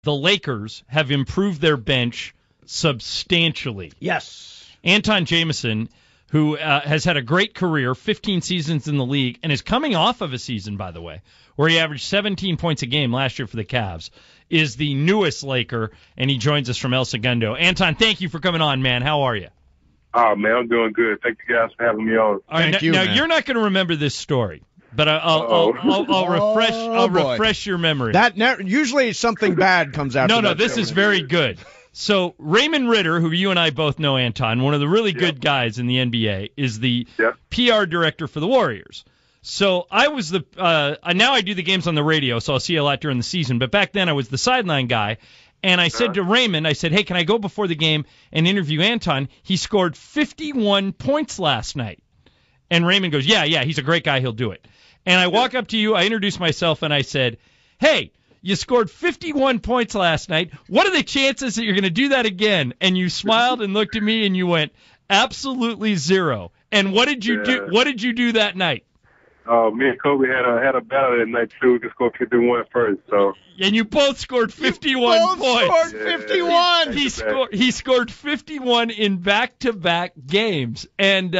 the Lakers have improved their bench substantially. Yes. Antawn Jamison, who has had a great career, 15 seasons in the league, and is coming off of a season, by the way, where he averaged 17 points a game last year for the Cavs, is the newest Laker, and he joins us from El Segundo. Antawn, thank you for coming on, man. How are you? Oh, man, I'm doing good. Thank you guys for having me on. All right, Thank you, now man. You're not going to remember this story, but I'll refresh your memory. Usually something bad comes out. No, this is very good. So Raymond Ritter, who you and I both know, Antawn, one of the really good guys in the NBA, is the PR director for the Warriors. So I was now I do the games on the radio, so I'll see a lot during the season. But back then I was the sideline guy, and I said to Raymond, hey, can I go before the game and interview Antawn? He scored 51 points last night. And Raymond goes, yeah, he's a great guy, he'll do it. And I walk up to you, I introduce myself, and I said, hey, you scored 51 points last night. What are the chances that you're going to do that again? And you smiled and looked at me and you went, absolutely zero. And what did you do? What did you do that night? Me and Kobe had a battle that night too. We could score 51 first. So. And you both scored 51 points. Scored 51. He scored 51 in back-to-back games. And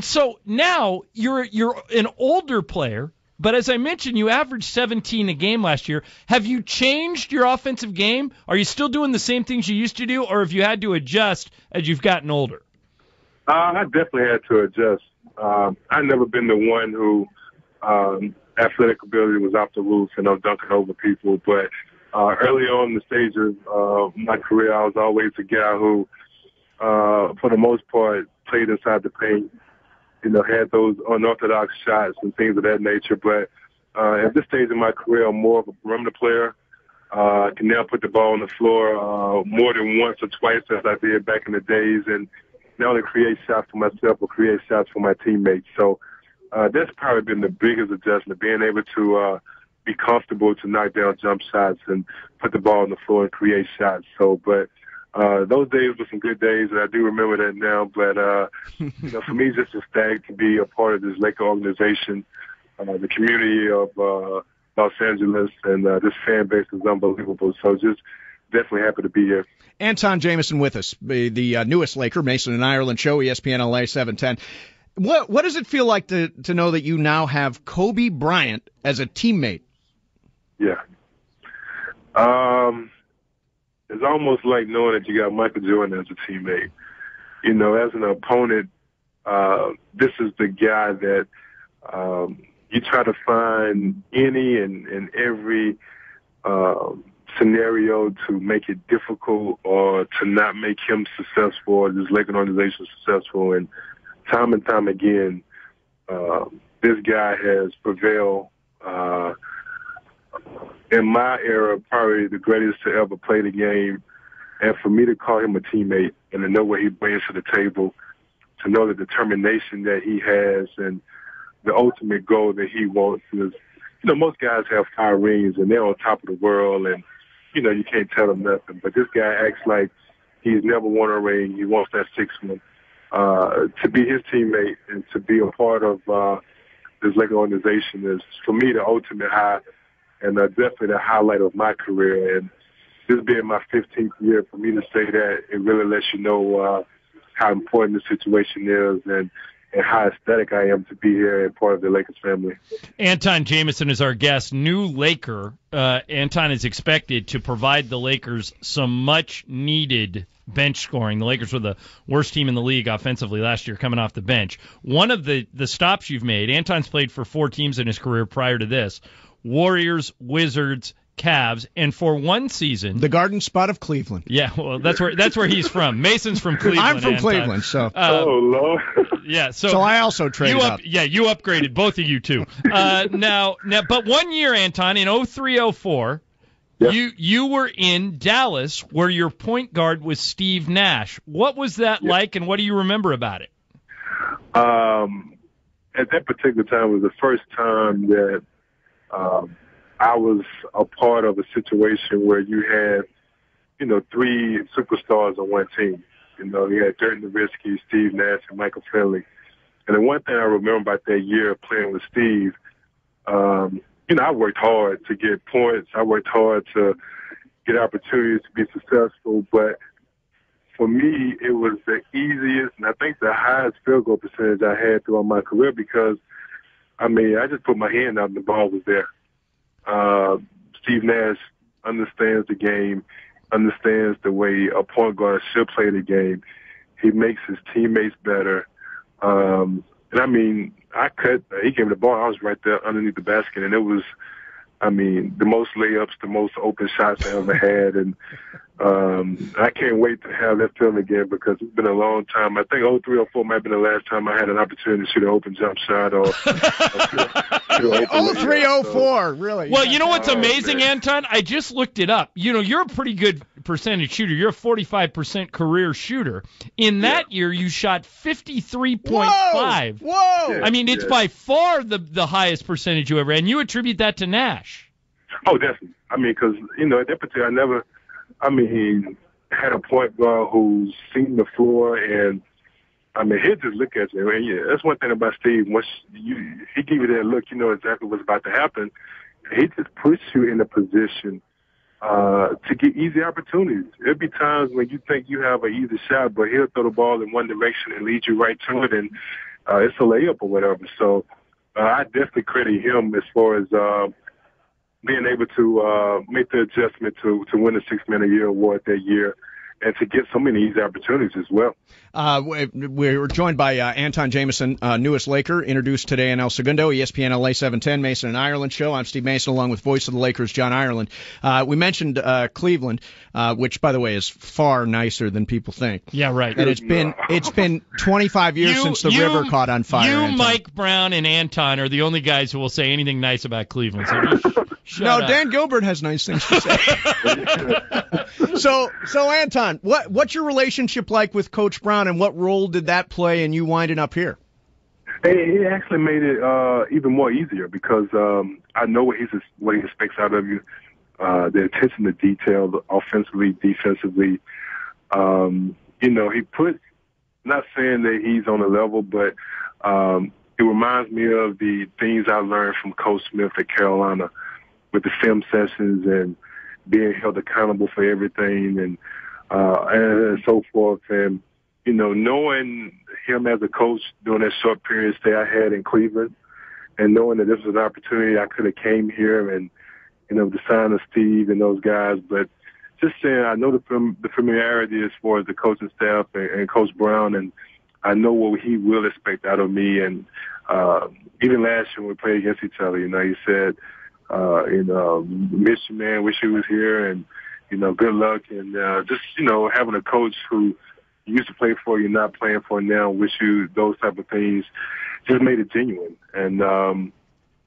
so now you're an older player. But as I mentioned, you averaged 17 a game last year. Have you changed your offensive game? Are you still doing the same things you used to do, or have you had to adjust as you've gotten older? I definitely had to adjust. I've never been the one who athletic ability was off the roof and I'm dunking over people. But early on in the stages of my career, I was always a guy who, for the most part, played inside the paint. Had those unorthodox shots and things of that nature. But at this stage in my career, I'm more of a perimeter player. I can now put the ball on the floor more than once or twice as I did back in the days, and not only create shots for myself, but create shots for my teammates. So that's probably been the biggest adjustment, being able to be comfortable to knock down jump shots and put the ball on the floor and create shots. But those days were some good days, and I do remember that now. But, for me, just ecstatic to be a part of this Laker organization, the community of Los Angeles, and this fan base is unbelievable. So just definitely happy to be here. Antawn Jamison with us, the newest Laker, Mason and Ireland show, ESPN LA 710. What does it feel like to know that you now have Kobe Bryant as a teammate? Yeah. It's almost like knowing that you got Michael Jordan as a teammate. As an opponent, this is the guy that you try to find any and every scenario to make it difficult or to not make him successful or this Laker organization successful. And time again, this guy has prevailed. In my era, probably the greatest to ever play the game. And for me to call him a teammate and to know what he brings to the table, to know the determination that he has and the ultimate goal that he wants is, most guys have 5 rings and they're on top of the world and, you can't tell them nothing. But this guy acts like he's never won a ring. He wants that 6th one. To be his teammate and to be a part of this Laker organization is, for me, the ultimate high. And definitely the highlight of my career. And this being my 15th year, for me to say that, it really lets you know how important the situation is and how ecstatic I am to be here and part of the Lakers family. Antawn Jamison is our guest, new Laker. Antawn is expected to provide the Lakers some much-needed bench scoring. The Lakers were the worst team in the league offensively last year coming off the bench. One of the stops you've made, Anton's played for 4 teams in his career prior to this, Warriors, Wizards, Cavs, and for one season, the Garden Spot of Cleveland. Yeah, well, that's where he's from. Mason's from Cleveland. I'm from Antawn. Cleveland, so. Oh Lord. Yeah, so I also traded up. Yeah, you upgraded, both of you too. Now, but one year, Antawn, in 03-04, you were in Dallas, where your point guard was Steve Nash. What was that like, and what do you remember about it? At that particular time was the first time that I was a part of a situation where you had, 3 superstars on one team. You had Dirk Nowitzki, Steve Nash, and Michael Finley. And the one thing I remember about that year playing with Steve, I worked hard to get points. I worked hard to, get opportunities to be successful. But for me, it was the easiest and I think the highest field goal percentage I had throughout my career because, I just put my hand out and the ball was there. Steve Nash understands the game, understands the way a point guard should play the game. He makes his teammates better. He gave me the ball. I was right there underneath the basket, and it was, the most layups, the most open shots I ever had. And I can't wait to have that feeling again because it's been a long time. I think 03 or 04 might have been the last time I had an opportunity to shoot an open jump shot or 03, 04, really. Well, you know what's amazing, Antawn? I just looked it up. You're a pretty good percentage shooter. You're a 45% career shooter. In that year, you shot 53.5. Whoa! It's by far the highest percentage you ever had, and you attribute that to Nash. Oh, definitely. Because, at that particular, he had a point guard who's seen the floor, and, he'll just look at you. And, that's one thing about Steve. Once he give you that look, you know exactly what's about to happen. He just puts you in a position to get easy opportunities. There'll be times when you think you have an easy shot, but he'll throw the ball in one direction and lead you right to it, and it's a layup or whatever. So I definitely credit him as far as being able to make the adjustment to win the Sixth Man of the Year award that year and to get so many easy opportunities as well. We're joined by Antawn Jamison, newest Laker, introduced today in El Segundo, ESPN LA 710, Mason and Ireland show. I'm Steve Mason, along with voice of the Lakers, John Ireland. We mentioned Cleveland, which, by the way, is far nicer than people think. Yeah, right. And it's been 25 years since the river caught on fire. You, Antawn. Mike Brown, and Antawn are the only guys who will say anything nice about Cleveland. So just shut up. Dan Gilbert has nice things to say. So Antawn, what's your relationship like with Coach Brown, and what role did that play in you winding up here? It actually made it even more easier because I know what he expects out of you, the attention to detail, offensively, defensively. He put, not saying that he's on a level, but it reminds me of the things I learned from Coach Smith at Carolina with the film sessions and being held accountable for everything and so forth. And, knowing him as a coach during that short period of stay I had in Cleveland and knowing that this was an opportunity I could have came here and, the sign of Steve and those guys. But just saying, I know the familiarity as far as the coaching staff and Coach Brown, and I know what he will expect out of me. And even last year when we played against each other, he said, miss you, man, wish you was here, and, good luck. And just, having a coach who you used to play for, you're not playing for now, wish you those type of things, just made it genuine. And,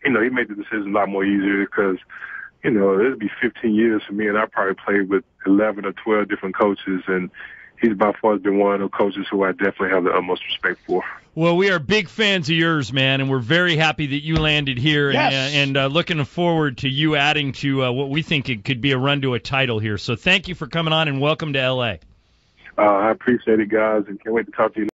he made the decision a lot more easier because, it'd be 15 years for me, and I probably played with 11 or 12 different coaches, and he's by far been one of the coaches who I definitely have the utmost respect for. Well, we are big fans of yours, man, and we're very happy that you landed here. Yes. And looking forward to you adding to what we think it could be a run to a title here. So thank you for coming on, and welcome to L.A. I appreciate it, guys, and can't wait to talk to you.